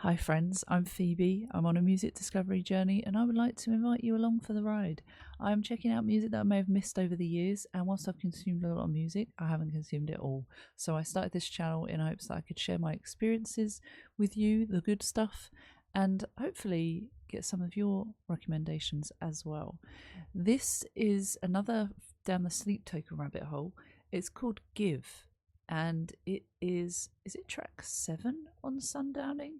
Hi friends, I'm Phoebe. I'm on a music discovery journey and I would like to invite you along for the ride. I am checking out music that I may have missed over the years, and whilst I've consumed a lot of music, I haven't consumed it all. So I started this channel in hopes that I could share my experiences with you, the good stuff, and hopefully get some of your recommendations as well. This is another down the sleep token rabbit hole. It's called Give, and it is it track 7 on Sundowning?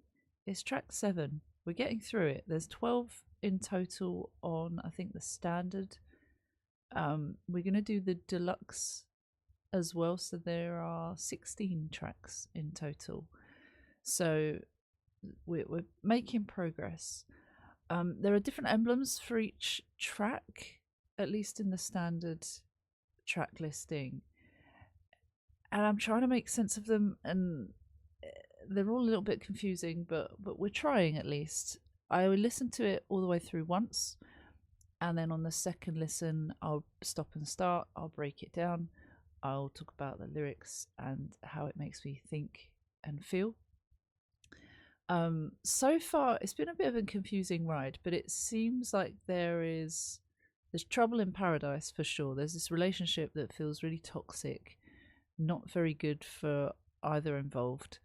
It's track 7. We're getting through it. There's 12 in total on, I think, the standard. We're going to do the deluxe as well, so there are 16 tracks in total. So we're making progress. There are different emblems for each track, at least in the standard track listing. And I'm trying to make sense of them, and they're all a little bit confusing, but we're trying at least. I will listen to it all the way through once, and then on the second listen I'll stop and start, I'll break it down, I'll talk about the lyrics and how it makes me think and feel. So far it's been a bit of a confusing ride, but it seems like there's trouble in paradise for sure. There's this relationship that feels really toxic, not very good for either involved,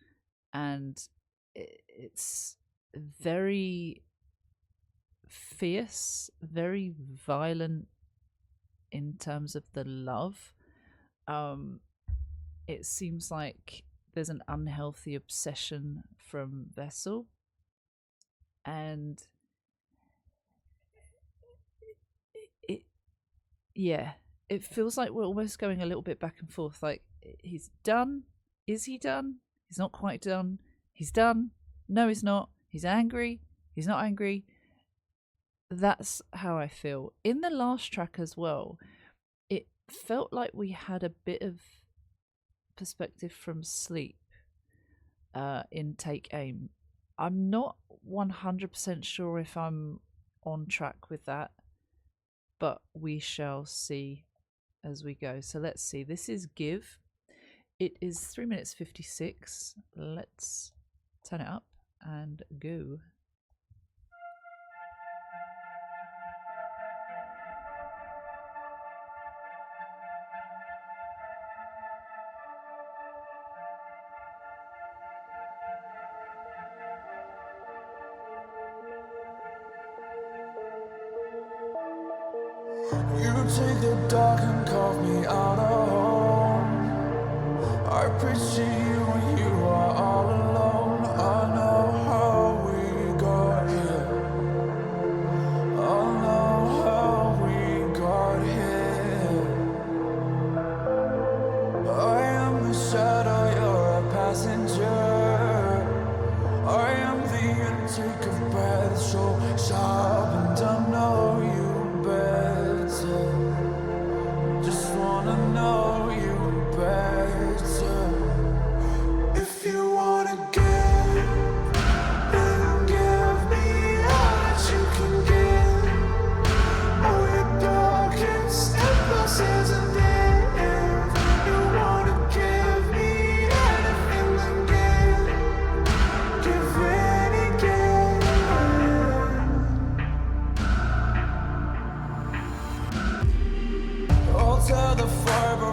and it's very fierce, very violent in terms of the love. It seems like there's an unhealthy obsession from Vessel, and it feels like we're almost going a little bit back and forth. Like, he's done. Is he done? He's not quite done. He's done. No, he's not. He's angry. He's not angry. That's how I feel. In the last track as well, it felt like we had a bit of perspective from Sleep in Take Aim. I'm not 100% sure if I'm on track with that, but we shall see as we go. So let's see. This is Give. It is 3 minutes 56. Let's turn it up and go. You take the dark and carve me out of home. I picture you when you are all alone. I know how we got here. I know how we got here. I am the shadow, you're a passenger. I am the intake of breath, so sharp, and I know you better. Just wanna know you better. If you wanna give, then give me all that you can give. All your darkest impulses and if you wanna give me anything, then give it again. I'll tear the fiber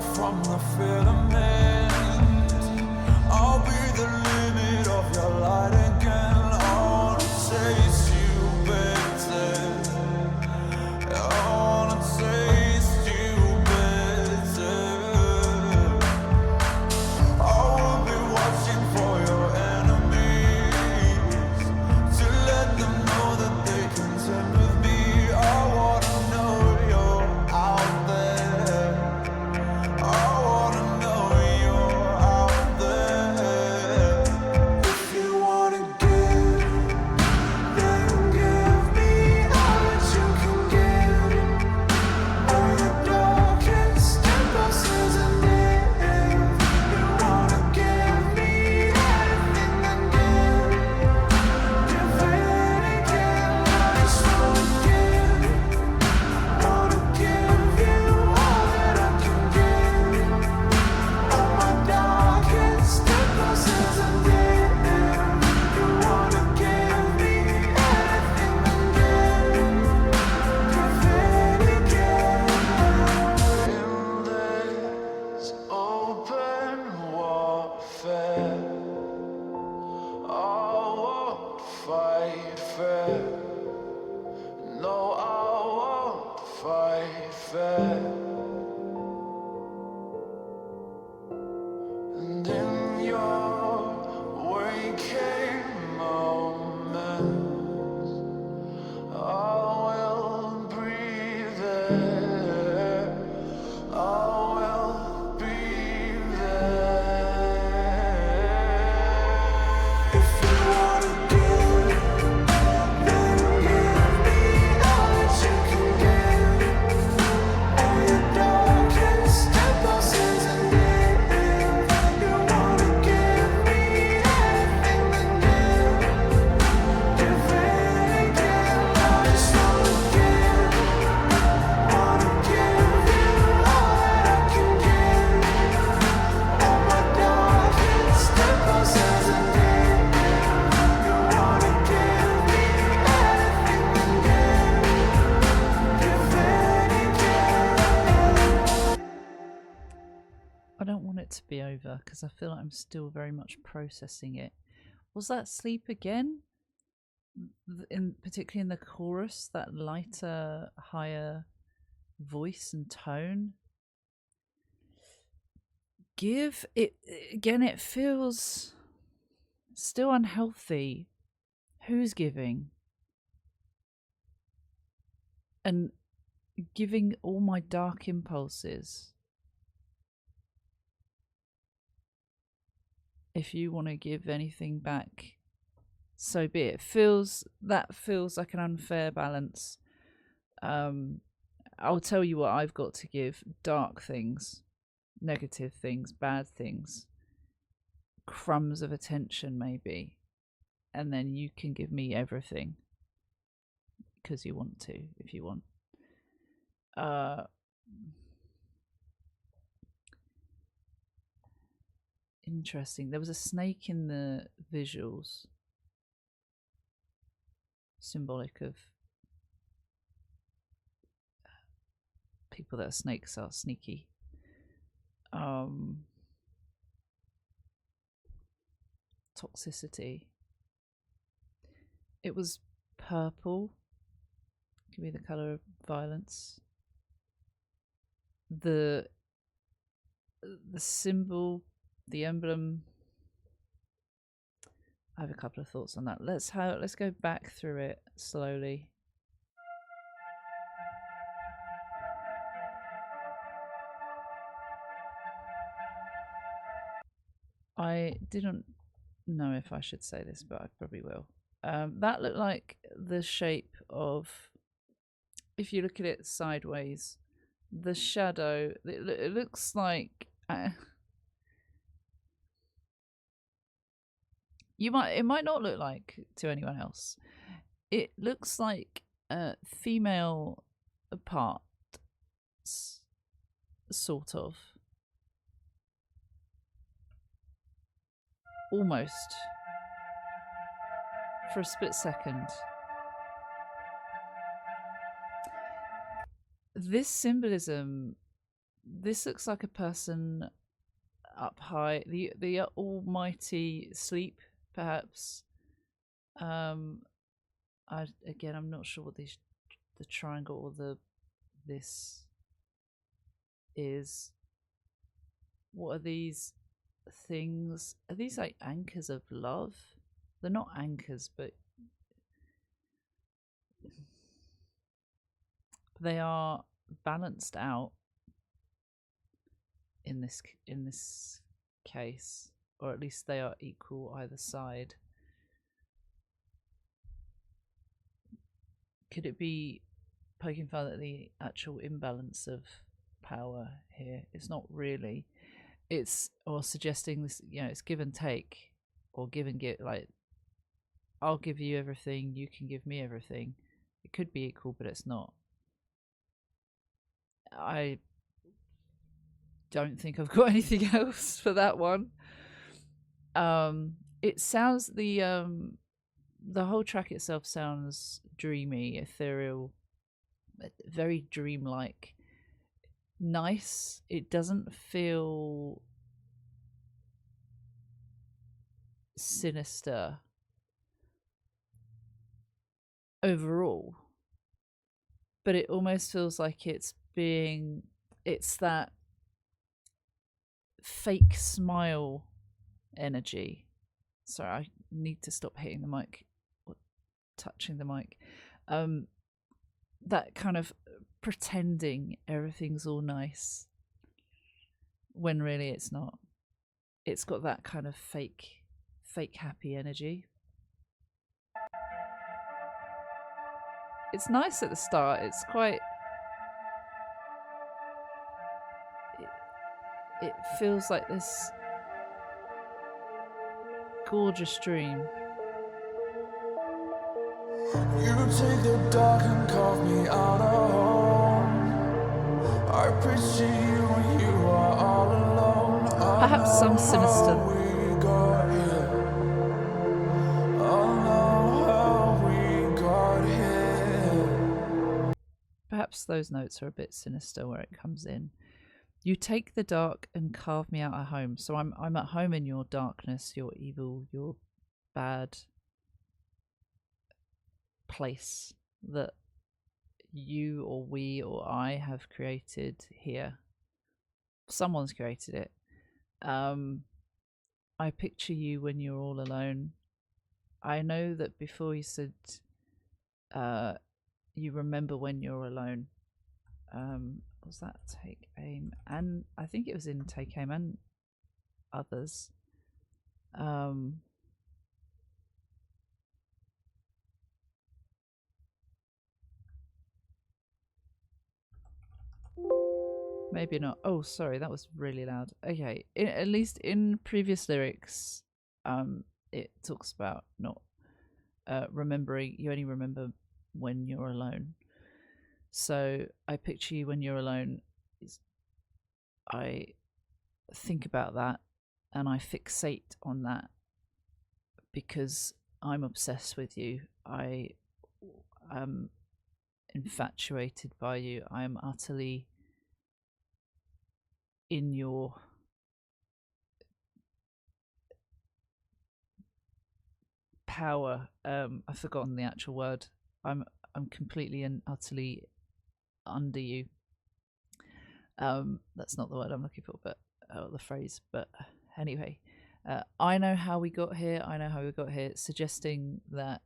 fight fair. No, I won't fight fair. And in your waking moments, I will breathe there. I will be there. If you wanna give, then give me all that you can give. All your darkest impulses and if you wanna give me anything, then give it again. I just wanna give you all that I can give. All my darkest impulses and if you wanna give me anything, then give it again. I don't want it to be over because I feel like I'm still very much processing it. Was that sleep again? Particularly in the chorus, that lighter, higher voice and tone. Give it again, it feels still unhealthy. Who's giving? And giving all my dark impulses. If you want to give anything back, so be it. That feels like an unfair balance. I'll tell you what I've got to give: dark things, negative things, bad things, crumbs of attention maybe, and then you can give me everything because you want to, if you want. Interesting. There was a snake in the visuals, symbolic of people that are snakes are sneaky. Toxicity. It was purple. Give me the color of violence. The symbol, the emblem. I have a couple of thoughts on that. Let's go back through it slowly. I didn't know if I should say this, but I probably will. That looked like the shape of, if you look at it sideways, the shadow. It looks like it might not look like to anyone else. It looks like female parts, sort of. Almost. For a split second. This symbolism, this looks like a person up high, the almighty sleep, perhaps. I'm not sure what the triangle or this is. What are these things? Are these like anchors of love? They're not anchors, but they are balanced out in this case, or at least they are equal either side. Could it be poking fun at the actual imbalance of power here? It's not really. It's or suggesting this, it's give and take, or give and get. Like, I'll give you everything, you can give me everything. It could be equal, but it's not. I don't think I've got anything else for that one. It sounds the whole track itself sounds dreamy, ethereal, very dreamlike, nice. It doesn't feel sinister. overall, but it almost feels like it's that fake smile energy. Sorry, I need to stop hitting the mic or touching the mic. That kind of pretending everything's all nice when really it's not. It's got that kind of fake happy energy. It's nice at the start. It's quite. It feels like this gorgeous dream. You take the dark and carve me out a home. I picture you when you are all alone. Perhaps some sinister. We got here. I know how we got here. Perhaps those notes are a bit sinister where it comes in. You take the dark and carve me out a home. So I'm at home in your darkness, your evil, your bad place that you or we or I have created here. Someone's created it. I picture you when you're all alone. I know that before you said you remember when you're alone. Was that Take Aim? And I think it was in Take Aim and others. Maybe not. Oh, sorry, that was really loud. Okay, at least in previous lyrics, it talks about not remembering. You only remember when you're alone. So I picture you when you're alone. I think about that and I fixate on that because I'm obsessed with you. I am infatuated by you. I am utterly in your power. I've forgotten the actual word. I'm completely and utterly under you. That's not the word I'm looking for, but the phrase. But anyway, I know how we got here. I know how we got here, suggesting that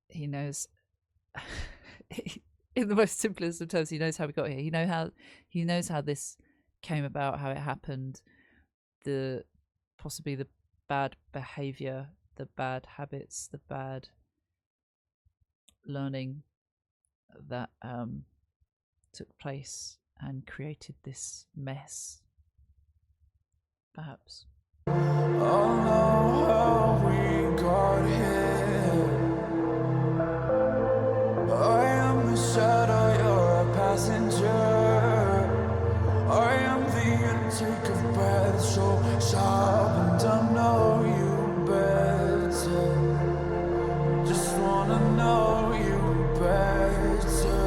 he knows. In the most simplest of terms, he knows how we got here. He knows how this came about, how it happened, possibly the bad behavior, the bad habits, the bad learning that took place and created this mess. Perhaps. I know how we got here. I am the shadow, you're a passenger. I am the intake of breath, so sharp, and I know you better. Just wanna know you better.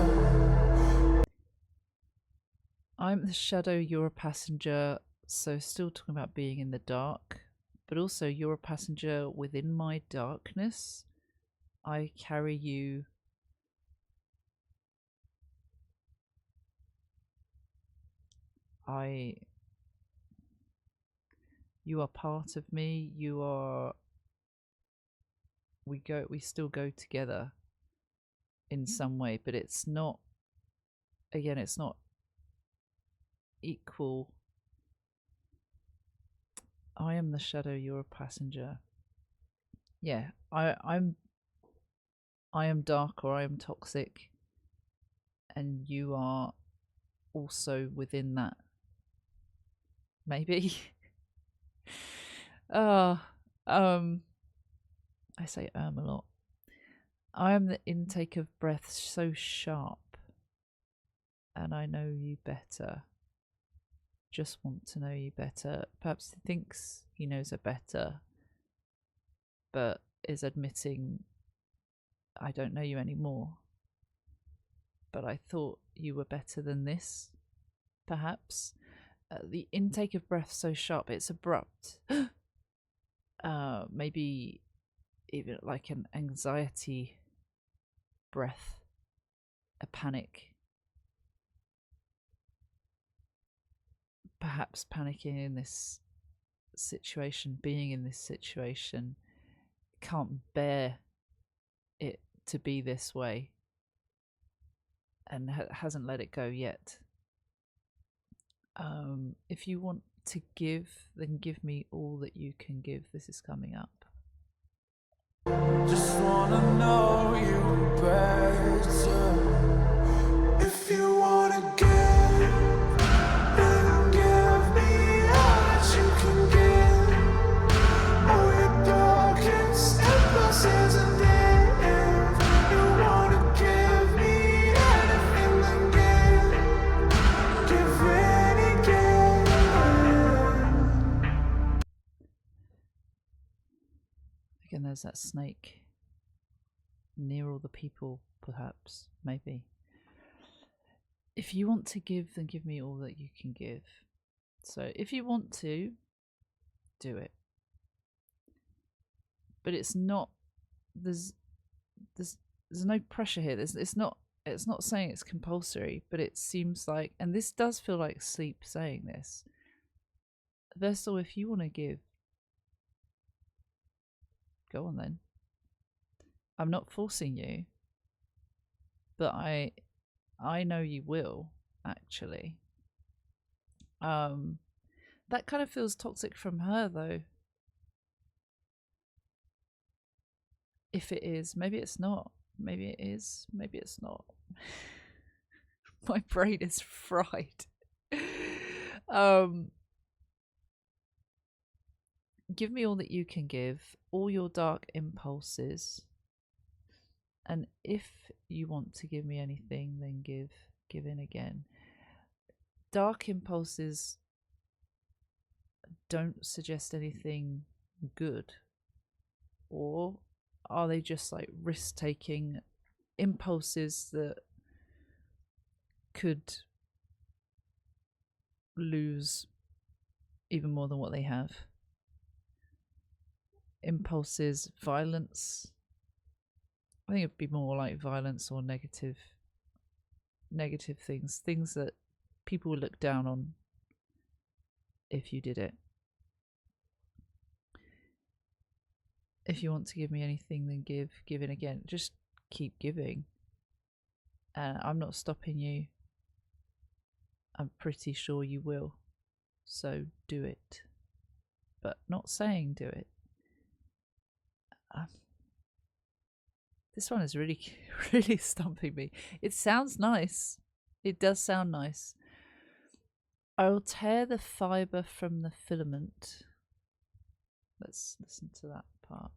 I'm the shadow, you're a passenger. So still talking about being in the dark, but also you're a passenger within my darkness. I carry you. You are part of me. You are. We still go together in some way, but it's not. Again, it's not equal. I am the shadow, you're a passenger. Yeah, I am dark, or I am toxic, and you are also within that. Maybe. I say a lot. I am the intake of breath so sharp, and I know you better. Just want to know you better. Perhaps he thinks he knows her better, but is admitting, I don't know you anymore. But I thought you were better than this, perhaps. The intake of breath so sharp, it's abrupt. Maybe even like an anxiety breath, a panic, perhaps panicking in this situation, being in this situation, can't bear it to be this way, and hasn't let it go yet. If you want to give, then give me all that you can give. This is coming up. Just wanna know you better. If you wanna give, then give me all that you can give. All your darkest impulses and if you wanna give me anything, then give it again. Again, there's that snake near all the people, perhaps, maybe. If you want to give, then give me all that you can give. So if you want to, do it. But it's not, there's no pressure here. It's not saying it's compulsory, but it seems like, and this does feel like sleep saying this. Vestal, if you want to give, go on then. I'm not forcing you, but I know you will, actually. That kind of feels toxic from her, though. If it is, maybe it's not. Maybe it is, maybe it's not. My brain is fried. Give me all that you can give, all your dark impulses. And if you want to give me anything, then give in again. Dark impulses don't suggest anything good. Or are they just like risk-taking impulses that could lose even more than what they have? Impulses, violence. I think it'd be more like violence or negative things that people would look down on if you did it. If you want to give me anything, then give in again. Just keep giving. I'm not stopping you. I'm pretty sure you will. So do it. But not saying do it. This one is really, really stumping me. It sounds nice. It does sound nice. I will tear the fibre from the filament. Let's listen to that part.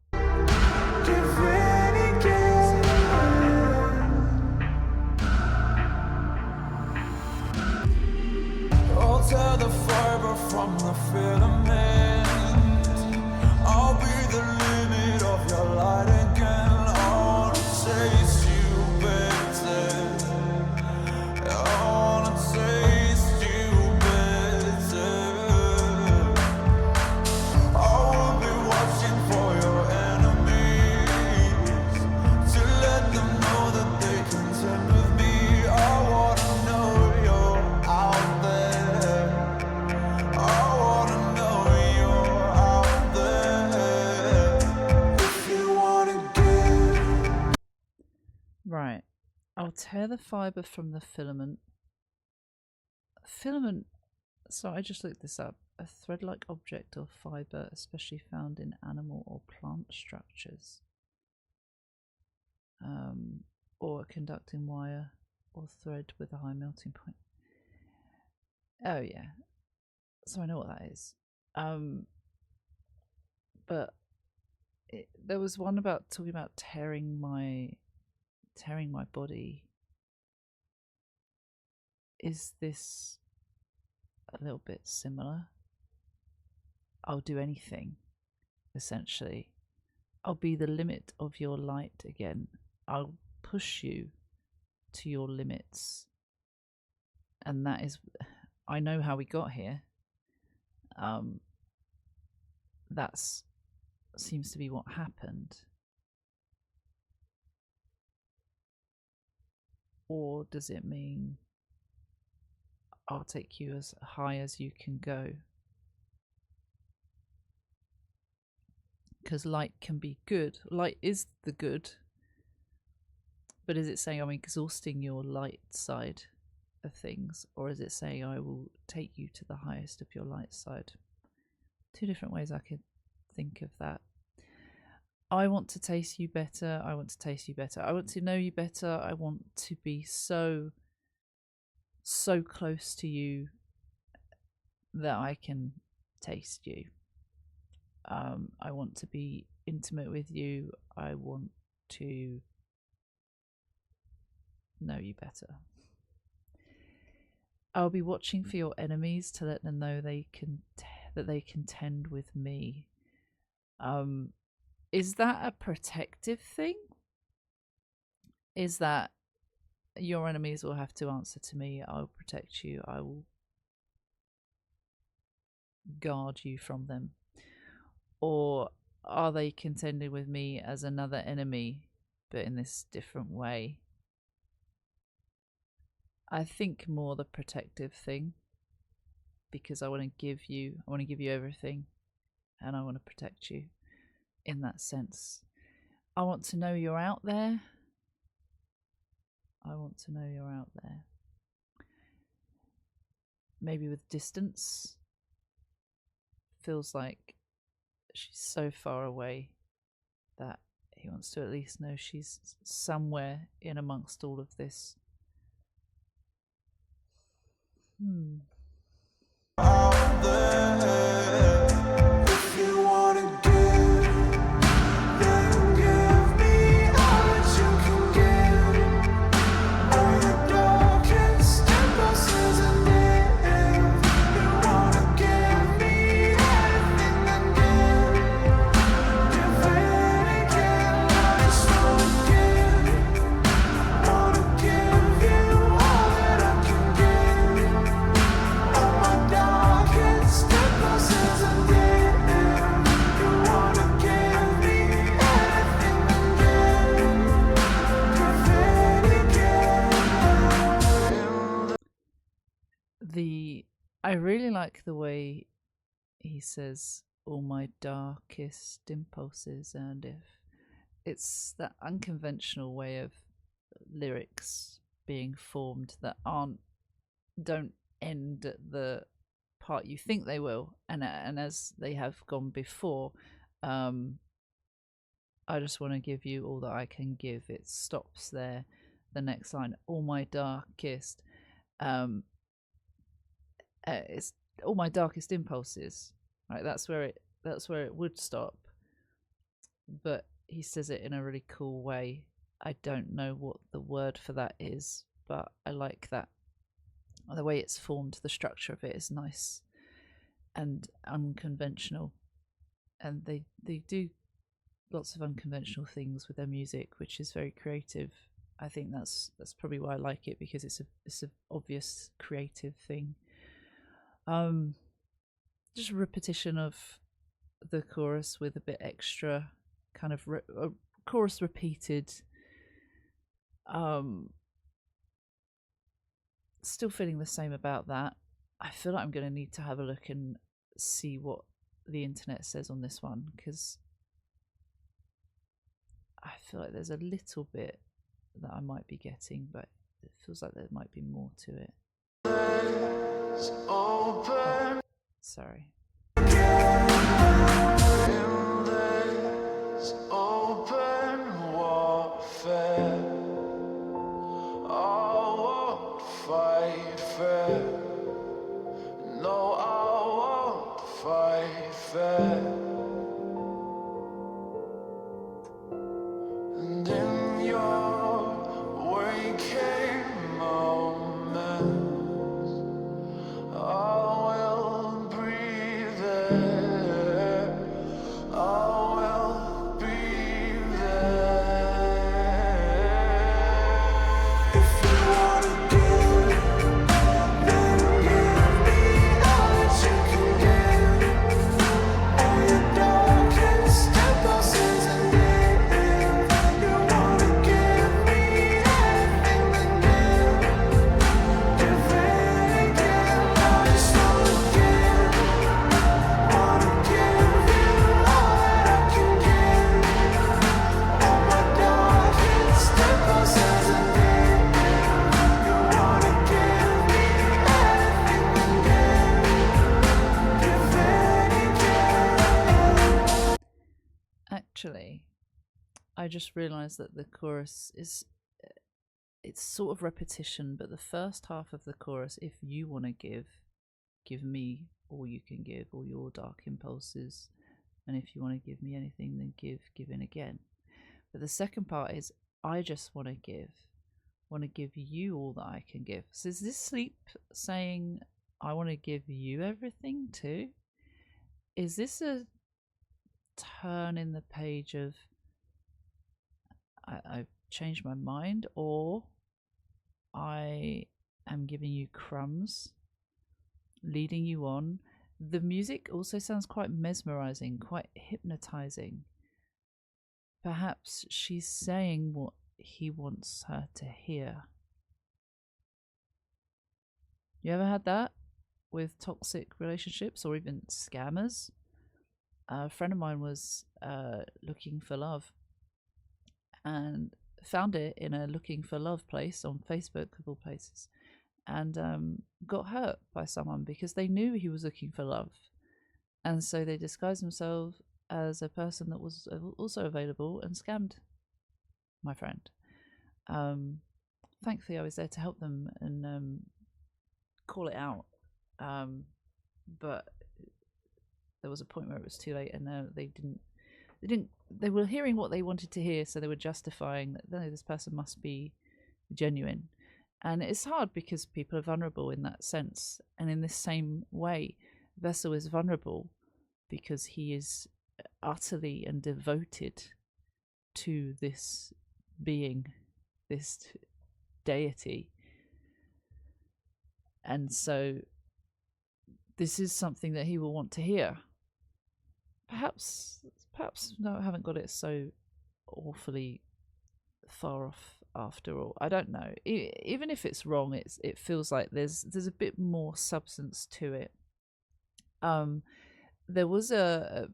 I'll tear the fibre from the filament. I'll be the limit of your light again. I wanna taste you better. I wanna taste you better. I will be watching for your enemies to let them know that they contend with me. I wanna know you're out there. I wanna know you're out there. If you wanna give. Right. I'll tear the fibre from the filament. Filament, so I just looked this up. A thread-like object or fibre, especially found in animal or plant structures. Or a conducting wire or thread with a high melting point. Oh yeah. So I know what that is. But there was one about talking about tearing my body. Is this a little bit similar? I'll do anything, essentially. I'll be the limit of your light again. I'll push you to your limits. And that is, I know how we got here. That's seems to be what happened. Or does it mean I'll take you as high as you can go? Because light can be good. Light is the good. But is it saying I'm exhausting your light side of things? Or is it saying I will take you to the highest of your light side? Two different ways I could think of that. I want to taste you better. I want to taste you better. I want to know you better. I want to be so close to you that I can taste you. I want to be intimate with you. I want to know you better. I'll be watching for your enemies to let them know that they contend with me. Is that a protective thing? Is that your enemies will have to answer to me? I'll protect you. I will guard you from them. Or are they contending with me as another enemy, but in this different way? I think more the protective thing, because I want to give you everything, and I want to protect you in that sense. I want to know you're out there. I want to know you're out there. Maybe with distance. Feels like she's so far away that he wants to at least know she's somewhere in amongst all of this. Out there, if you wanna give, then give me all that you can give. All your darkest impulses, and if you wanna give me everything, then give it again. I just wanna give you all that I can give. All my darkest impulses, and if you wanna give me everything, then give it again. I really like the way he says all my darkest impulses, and if it's that unconventional way of lyrics being formed that don't end at the part you think they will, and as they have gone before. I just want to give you all that I can give. It stops there. The next line, all my darkest, it's all my darkest impulses. Right, that's where it would stop. But he says it in a really cool way. I don't know what the word for that is, but I like that. The way it's formed, the structure of it is nice and unconventional. And they do lots of unconventional things with their music, which is very creative. I think that's probably why I like it, because it's an obvious creative thing. Just a repetition of the chorus with a bit extra kind of chorus repeated. Still feeling the same about that. I feel like I'm going to need to have a look and see what the internet says on this one, because I feel like there's a little bit that I might be getting, but it feels like there might be more to it. Oh, sorry. Open warfare, I won't fight fair. No, I won't fight fair. And in your waking moments, I will breathe Actually, I just realised that the chorus is, it's sort of repetition, but the first half of the chorus, if you want to give me all you can give, all your dark impulses, and if you want to give me anything, then give in again. But the second part is, I just want to give you all that I can give. So is this sleep saying, I want to give you everything too? Is this a turn in the page of, I've changed my mind, or I am giving you crumbs, leading you on? The music also sounds quite mesmerizing, quite hypnotizing. Perhaps she's saying what he wants her to hear. You ever had that with toxic relationships or even scammers? A friend of mine was looking for love and found it in a looking for love place on Facebook, of all places, and got hurt by someone because they knew he was looking for love. And so they disguised themselves as a person that was also available and scammed my friend. Thankfully, I was there to help them and call it out. But there was a point where it was too late, and they were hearing what they wanted to hear, so they were justifying that, no, this person must be genuine. And it's hard because people are vulnerable in that sense. And in this same way, Vessel is vulnerable because he is utterly and devoted to this being, this deity. And so this is something that he will want to hear. Perhaps no, I haven't got it so awfully far off after all. I don't know. Even if it's wrong, it feels like there's a bit more substance to it. There was a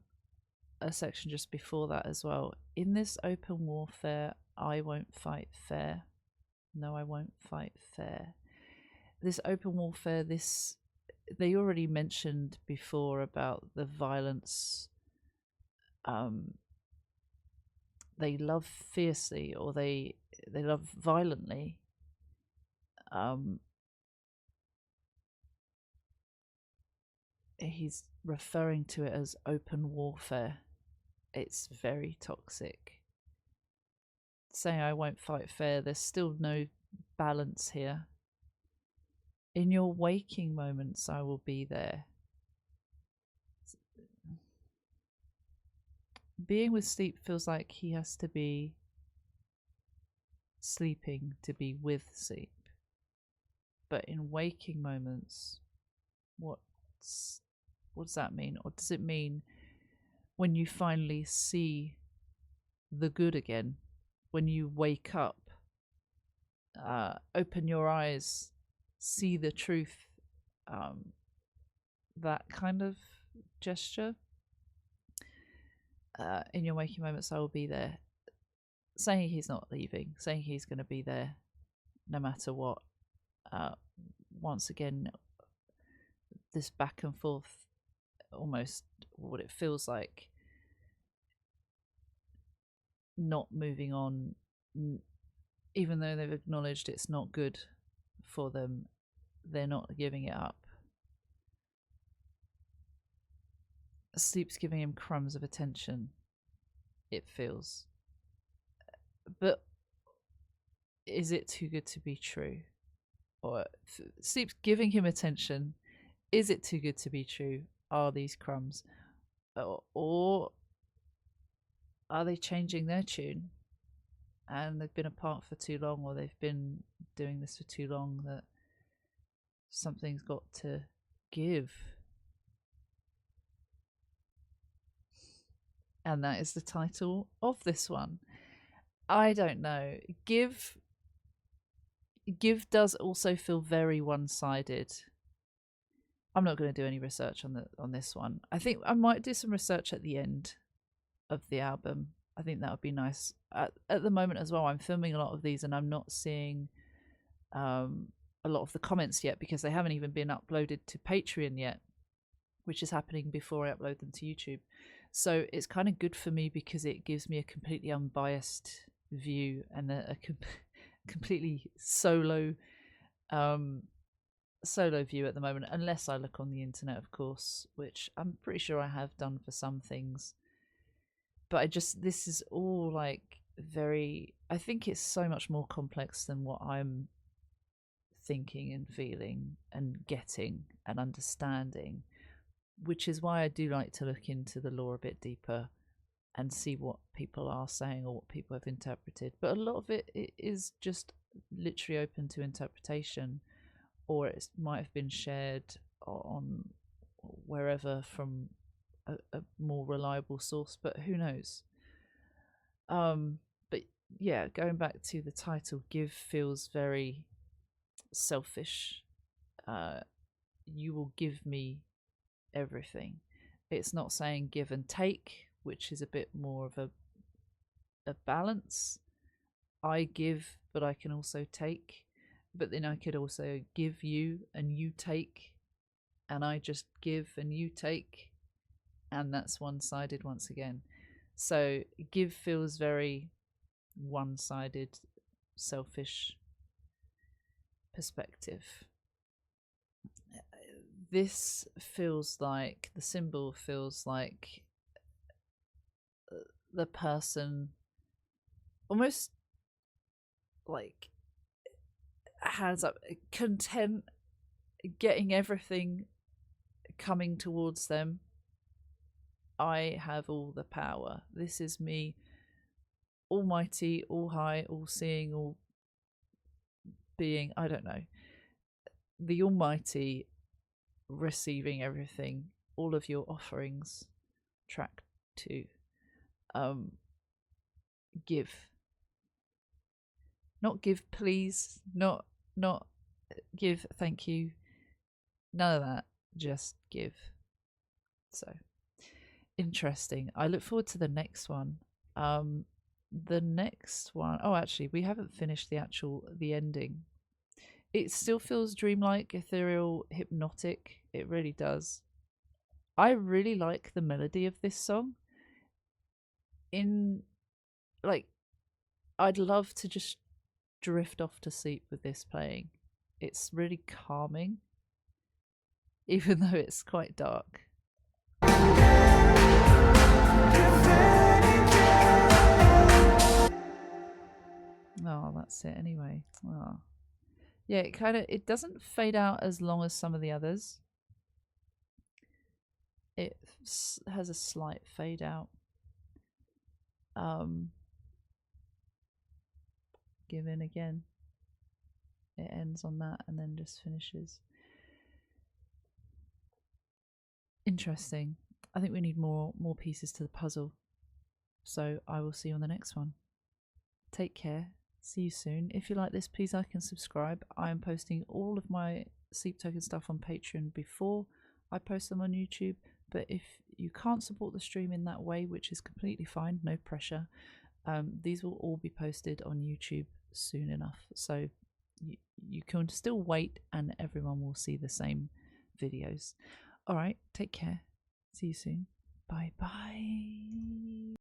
section just before that as well. In this open warfare, I won't fight fair. No, I won't fight fair. This open warfare, they already mentioned before about the violence. They love fiercely, or they love violently. He's referring to it as open warfare. It's very toxic. Saying I won't fight fair, there's still no balance here. In your waking moments, I will be there. Being with sleep feels like he has to be sleeping to be with sleep. But in waking moments, what does that mean? Or does it mean when you finally see the good again, when you wake up, open your eyes, see the truth, that kind of gesture? In your waking moments, I will be there. Saying he's not leaving, saying he's going to be there no matter what. Once again, this back and forth, almost what it feels like, not moving on, even though they've acknowledged it's not good for them, they're not giving it up. Sleep's giving him crumbs of attention, it feels. But is it too good to be true? Or Sleep's giving him attention. Is it too good to be true? Are these crumbs? Or are they changing their tune? And they've been apart for too long, or they've been doing this for too long, that something's got to give. And that is the title of this one. I don't know. Give does also feel very one-sided. I'm not going to do any research on this one. I think I might do some research at the end of the album. I think that would be nice. At the moment as well, I'm filming a lot of these and I'm not seeing a lot of the comments yet because they haven't even been uploaded to Patreon yet, which is happening before I upload them to YouTube. So it's kind of good for me because it gives me a completely unbiased view and a completely um, solo view at the moment, unless I look on the internet, of course, which I'm pretty sure I have done for some things. But this is all like very, I think it's so much more complex than what I'm thinking and feeling and getting and understanding, which is why I do like to look into the lore a bit deeper and see what people are saying or what people have interpreted. But a lot of it is just literally open to interpretation, or it might have been shared on wherever from a more reliable source, but who knows. But yeah, going back to the title, give feels very selfish. You will give me everything. It's not saying give and take, which is a bit more of a balance. I give, but I can also take. But then I could also give you and you take, and I just give and you take, and that's one sided once again. So give feels very one sided, selfish perspective. This feels like the symbol feels like the person almost like hands up, content, getting everything coming towards them. I have all the power. This is me, almighty, all high, all seeing, all being. I don't know. The Almighty receiving everything, all of your offerings. Track 2. Give. Not give please, not give thank you. None of that. Just give. So interesting. I look forward to the next one. The next one, oh actually we haven't finished the ending. It still feels dreamlike, ethereal, hypnotic. It really does. I really like the melody of this song. In like, I'd love to just drift off to sleep with this playing. It's really calming, even though it's quite dark. Oh, that's it anyway. Oh. Yeah, it doesn't fade out as long as some of the others. It has a slight fade out. Give in again. It ends on that and then just finishes. Interesting. I think we need more pieces to the puzzle. So I will see you on the next one. Take care. See you soon. If you like this, please like and subscribe. I am posting all of my sleep token stuff on Patreon before I post them on YouTube. But if you can't support the stream in that way, which is completely fine, no pressure, these will all be posted on YouTube soon enough. So you can still wait and everyone will see the same videos. All right, take care. See you soon. Bye bye.